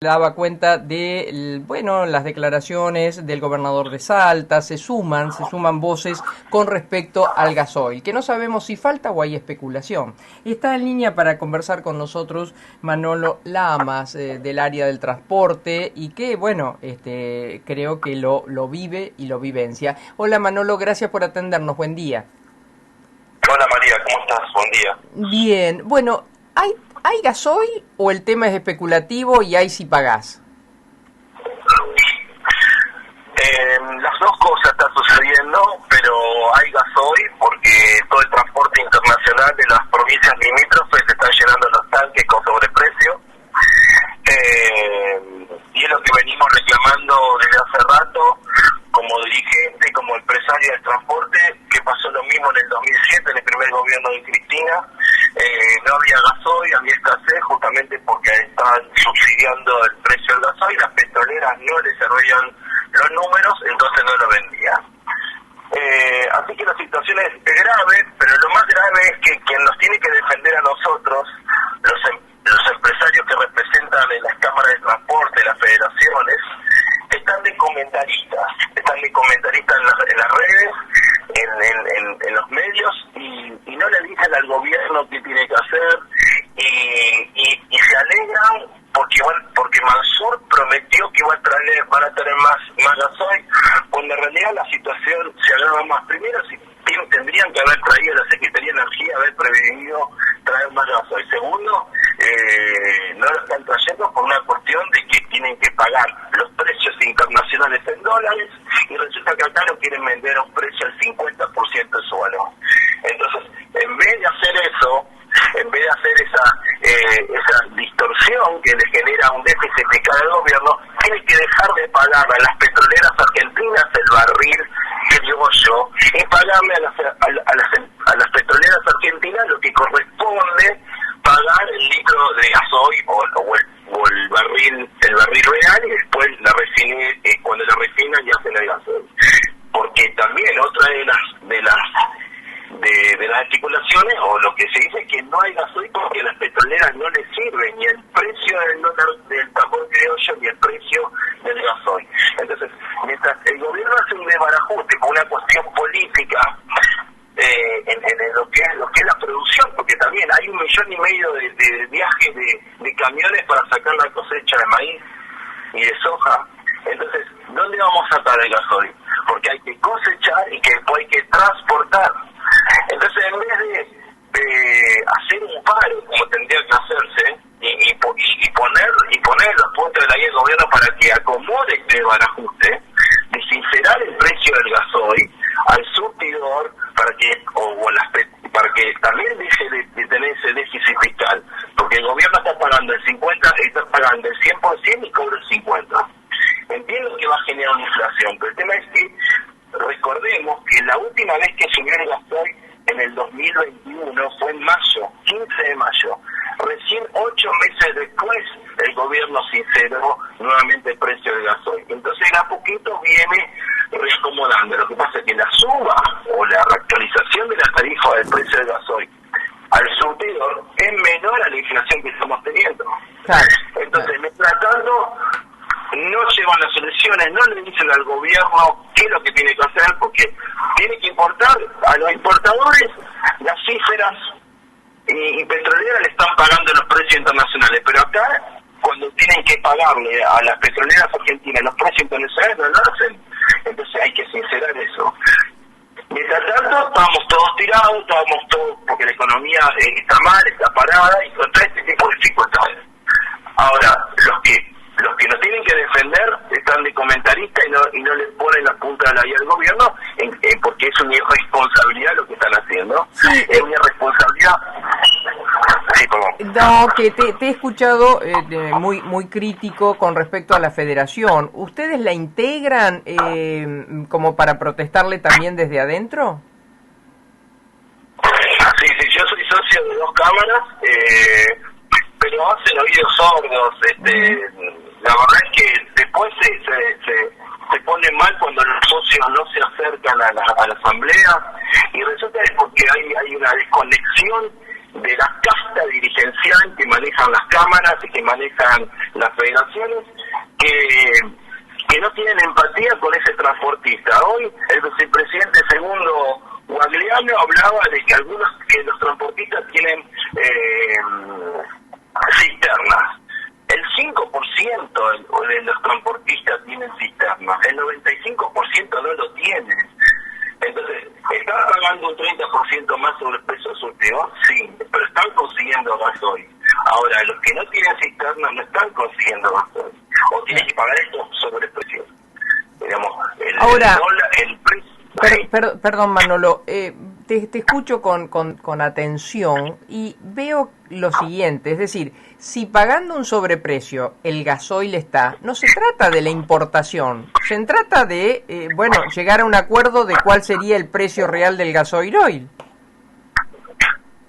Daba cuenta de, bueno, las declaraciones del gobernador de Salta, se suman voces con respecto al gasoil, que no sabemos si falta o hay especulación. Y está en línea para conversar con nosotros Manolo Lamas, del área del transporte, y que, bueno, creo que lo vive y lo vivencia. Hola Manolo, gracias por atendernos, buen día. Hola María, ¿cómo estás? Buen día. Bien, bueno, ¿hay gasoil o el tema es especulativo y hay si pagás? Las dos cosas están sucediendo, pero hay gasoil porque todo el transporte internacional de las provincias limítrofes están llenando los tanques con sobreprecio. Y es lo que venimos reclamando desde hace rato, como dirigente, como empresario del transporte, que pasó lo mismo en el 2007, en el primer gobierno de Cristina. No había gasoil, había escasez, justamente porque estaban subsidiando el precio del gasoil, las petroleras no les servían los números, entonces no lo vendían. Así que la situación es grave, pero lo más grave es que quien nos tiene que defender a nosotros, los empresarios que representan en las cámaras de transporte, las federaciones, están de comentaristas en las redes, en los medios, y no le dicen al gobierno qué tiene que hacer, y se alegran porque Mansur prometió que van a tener más gasoil, cuando en realidad la situación se agrava más. Primero, si tendrían que haber traído la Secretaría de Energía, haber prevenido traer más gasoil. Segundo, no lo están trayendo por una cuestión de que tienen que pagar los precios internacionales en dólares, y resulta que acá lo quieren vender a un precio del 50% de su valor. Entonces, en vez de hacer eso, en vez de hacer esa distorsión que le genera un déficit fiscal al gobierno, tiene que dejar de pagar a las petroleras argentinas el barril que digo yo, y pagarle a las petroleras argentinas lo que corresponde pagar el litro de gasoil o el barril real, y después cuando la refinan y hacen el gasoil. Porque también otra de las articulaciones, o lo que se dice, es que no hay gasoil porque las petroleras no les sirven ni el precio del tambor criollo ni el precio del gasoil. Entonces, mientras el gobierno hace un desbarajuste por una cuestión política en lo que es la producción, porque también hay 1,5 millones de viajes de camiones para sacar la cosecha de maíz y de soja. Entonces, ¿dónde vamos a sacar el gasoil? Porque hay que cosechar y que después hay que transportar. Entonces, en vez de hacer un paro como tendría que hacerse y poner los puntos de la guía del gobierno para que acomode este barajuste, de sincerar el precio del gasoil al surtidor para que también deje de tener ese déficit fiscal, porque el gobierno está pagando el 50%, está pagando el 100% y cobra el 50%. Entiendo que va a generar una inflación, pero el tema es que recordemos que la última vez que subió el gasoil en el 2021 fue en mayo, 15 de mayo. Recién 8 meses después el gobierno sinceró nuevamente el precio del gasoil. Entonces, a poquito viene reacomodando. Lo que pasa es que la suba o la reactualización de la tarifa del precio del gasoil al surtidor es menor a la inflación que estamos teniendo. Claro. Entonces, mientras tanto, no llevan las soluciones, no le dicen al gobierno qué es lo que tiene que hacer, porque tiene que importar a los importadores las cifras y petroleras le están pagando los precios internacionales, pero acá, cuando tienen que pagarle a las petroleras argentinas los precios internacionales, no lo hacen. Entonces hay que sincerar eso. Mientras tanto, estamos todos tirados, porque la economía está mal, está parada, y con todo este tipo de dificultades. Ahora, los que nos tienen que defender están de comentaristas y no le ponen la punta de la guía al gobierno, porque es una irresponsabilidad lo que están haciendo. Sí, es una irresponsabilidad. Sí, perdón. No, que te he escuchado muy crítico con respecto a la federación. ¿Ustedes la integran como para protestarle también desde adentro? Sí, yo soy socio de 2 cámaras, pero hacen oídos sordos. La verdad es que después se pone mal cuando los socios no se acercan a la asamblea, y resulta que es porque hay una desconexión de la casta dirigencial que manejan las cámaras y que manejan las federaciones, que no tienen empatía con ese transportista. Hoy el vicepresidente segundo Guagliano hablaba de que los transportistas tienen cisternas. El 5% de los transportistas tienen cisternas, el 95% no lo tiene. Entonces, ¿están pagando un 30% más sobre el precio surtidor? Sí, pero están consiguiendo gasoil. Ahora, los que no tienen cisterna no están consiguiendo gasoil. O tienen que pagar estos sobreprecios. Digamos, el precio... Perdón, Manolo, te escucho con atención y veo lo siguiente, es decir, si pagando un sobreprecio el gasoil está, no se trata de la importación, se trata de, llegar a un acuerdo de cuál sería el precio real del gasoil hoy.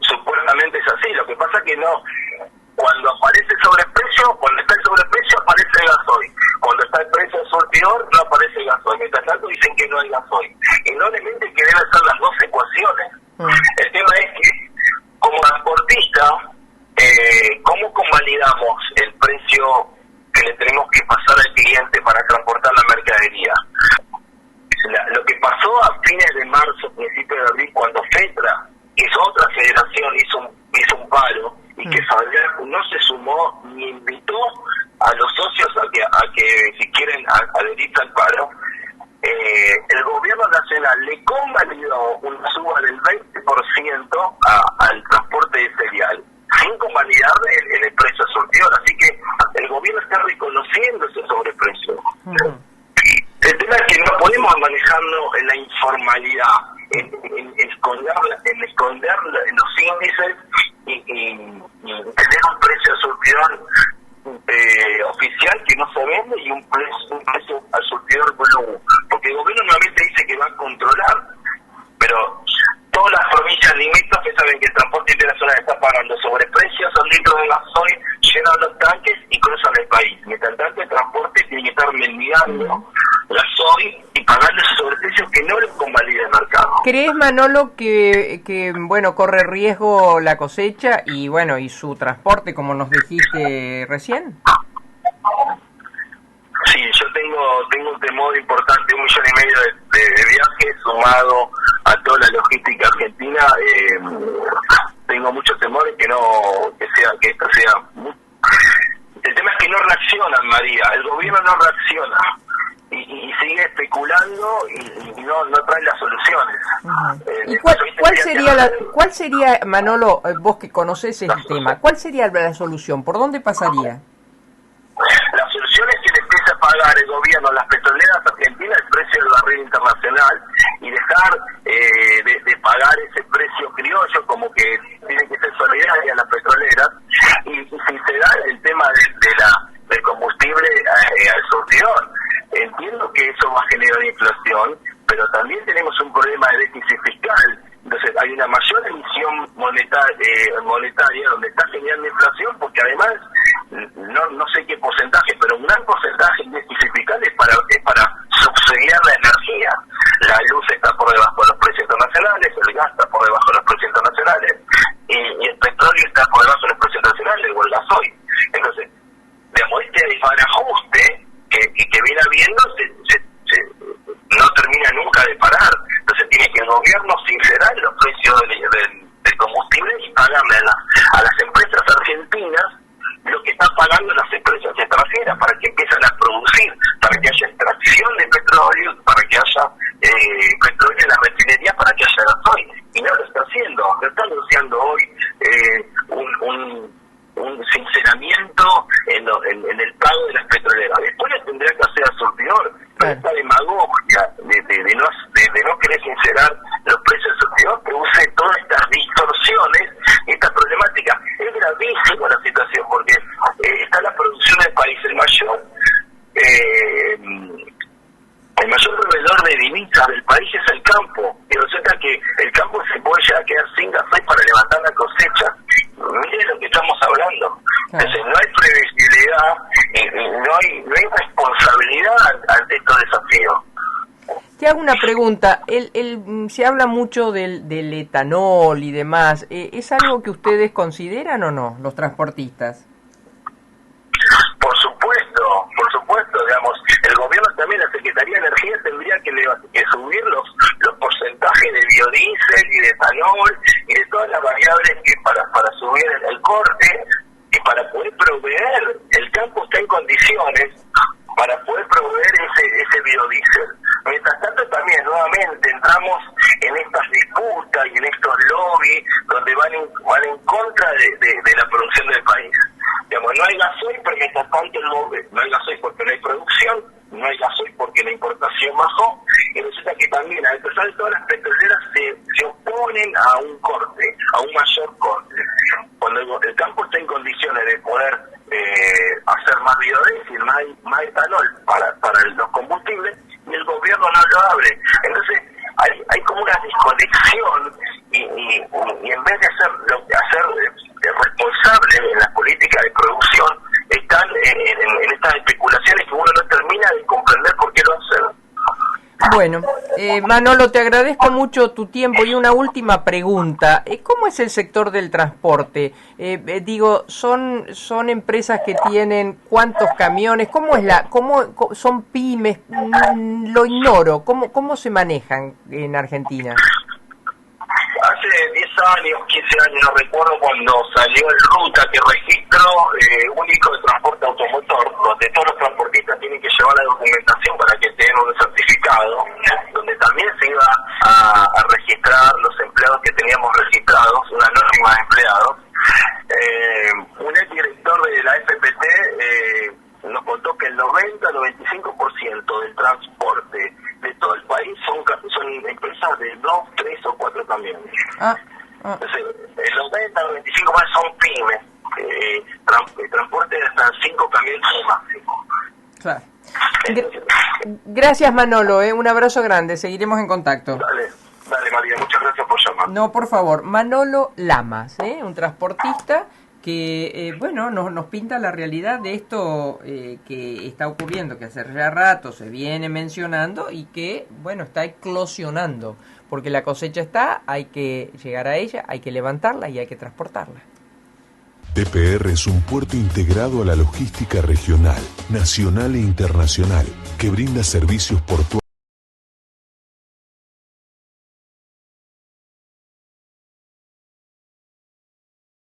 Supuestamente es así, lo que pasa es que no, cuando aparece el sobreprecio, cuando está el sobreprecio aparece el gasoil, cuando está el precio surtidor no aparece el gasoil, mientras tanto dicen que no hay gasoil, y no le meten que deben ser las dos ecuaciones. El tema es que, como transportista, ¿cómo convalidamos el precio que le tenemos que pasar al cliente para transportar la mercadería? Lo que pasó a fines de marzo, principios de abril, cuando FETRA, que es otra federación, hizo un paro, y que Fabián no se sumó ni invitó a los socios a que si quieren adherirse al paro, el gobierno nacional le convalidó una suba del 20% al transporte de cereal, sin convalidar el precio surtidor. Así que el gobierno está reconociendo ese sobreprecio. El tema es que no podemos manejarlo en la informalidad, en esconder los índices y tener un precio surtidor oficial que no se vende y un precio al surtidor blue, porque el gobierno nuevamente dice que va a controlar, pero todas las provincias limítrofes saben que el transporte internacional está pagando sobreprecios al litro de gasoil, llenan los tanques y cruzan el país. Mientras tanto, el transporte tiene que estar mendigando gasoil y pagando esos sobreprecios que no les convalida el mercado. ¿Crees, Manolo, que corre riesgo la cosecha y su transporte, como nos dijiste recién? Sí, yo tengo un temor importante, 1,5 millones de viajes sumado a toda la logística argentina. Tengo muchos temores que esto sea. El tema es que no reaccionan, María. El gobierno no reacciona y sigue especulando y no trae las soluciones. ¿Y cuál sería, Manolo, vos que conocés el tema, cuál sería la solución? ¿Por dónde pasaría? La solución es que le empiece a pagar el gobierno a las petroleras argentinas el precio del barril internacional y dejar de pagar ese precio criollo, como que tienen que ser solidarias las petroleras, y si se da el tema del combustible al surtidor. Entiendo que eso va a generar inflación, pero también tenemos un problema de déficit fiscal. Entonces hay una mayor emisión monetaria donde está generando inflación, porque además no sé qué porcentaje, pero un gran porcentaje de déficit fiscal es para subsidiar la energía. La luz está por debajo de los precios internacionales, el gas está por debajo de los precios internacionales y el petróleo está por debajo de los precios internacionales o el gasoil. Entonces, digamos, este desbarajuste que viene habiendo no termina nunca de parar. Entonces tiene que el gobierno sincerar los precios del combustible y pagarle a las empresas argentinas lo que están pagando las empresas extranjeras para que empiecen a producir, para que haya extracción de petróleo, para que haya petróleo en la refinería, para que haya gasoil. Y no lo está haciendo. Lo está anunciando hoy un sinceramiento en el pago de las petroleras. Después lo tendrá que hacer al surtidor. Pero esta demagogia de no querer sincerar los precios del surtidor produce todas estas distorsiones y esta problemática. Es gravísima la situación porque está la producción del país, el mayor proveedor de divisas del país es el campo, y resulta que el campo se puede llegar a quedar sin gasoil para levantar la cosecha. Miren lo que estamos hablando. Entonces no hay previsibilidad, no hay responsabilidad ante estos desafíos. Te hago una pregunta. Se habla mucho del etanol y demás. ¿Es algo que ustedes consideran o no, los transportistas? Por supuesto. condiciones para poder proveer ese biodiesel. Mientras tanto, también nuevamente entramos en estas disputas y en estos lobbies donde van en contra de la producción del país. Digamos, no hay gasoil, pero mientras tanto no hay gasoil porque no hay producción, no hay gasoil porque la importación bajó, y resulta que también, a pesar de todas las petroleras, se oponen a un corte, a un mayor corte. Cuando el campo está en condiciones de poder hacer más biodiesel, más etanol para los combustibles, y el gobierno no lo abre. Entonces hay como una desconexión y en vez de hacer responsable en la política de producción, están en estas especulaciones que uno no termina de comprender por qué lo hacen. Bueno, Manolo, te agradezco mucho tu tiempo y una última pregunta. ¿Cómo es el sector del transporte? Digo, ¿son empresas que tienen cuántos camiones? ¿Cómo es cómo son pymes? Lo ignoro. ¿Cómo se manejan en Argentina? Hace 10 años, 15 años, no recuerdo, cuando salió el Ruta, que registro único de transporte automotor, donde todos los transportistas tienen que llevar la documentación para que tengan un certificado, donde también se iba a registrar los empleados que teníamos registrados, una anónima de empleados. Un ex director de la FPT nos contó que el 90-95% del transporte de todo el país son empresas de 2, 3 o 4 camiones. Entonces, el 90-95% son pymes, transporte de hasta 5 camiones como máximo. Claro. Gracias, Manolo, un abrazo grande, seguiremos en contacto. Dale María, muchas gracias por llamar. No, por favor, Manolo Lamas, un transportista que, bueno, nos pinta la realidad de esto que está ocurriendo, que hace ya rato se viene mencionando y que, bueno, está eclosionando, porque la cosecha está, hay que llegar a ella, hay que levantarla y hay que transportarla. TPR es un puerto integrado a la logística regional, nacional e internacional, que brinda servicios portuarios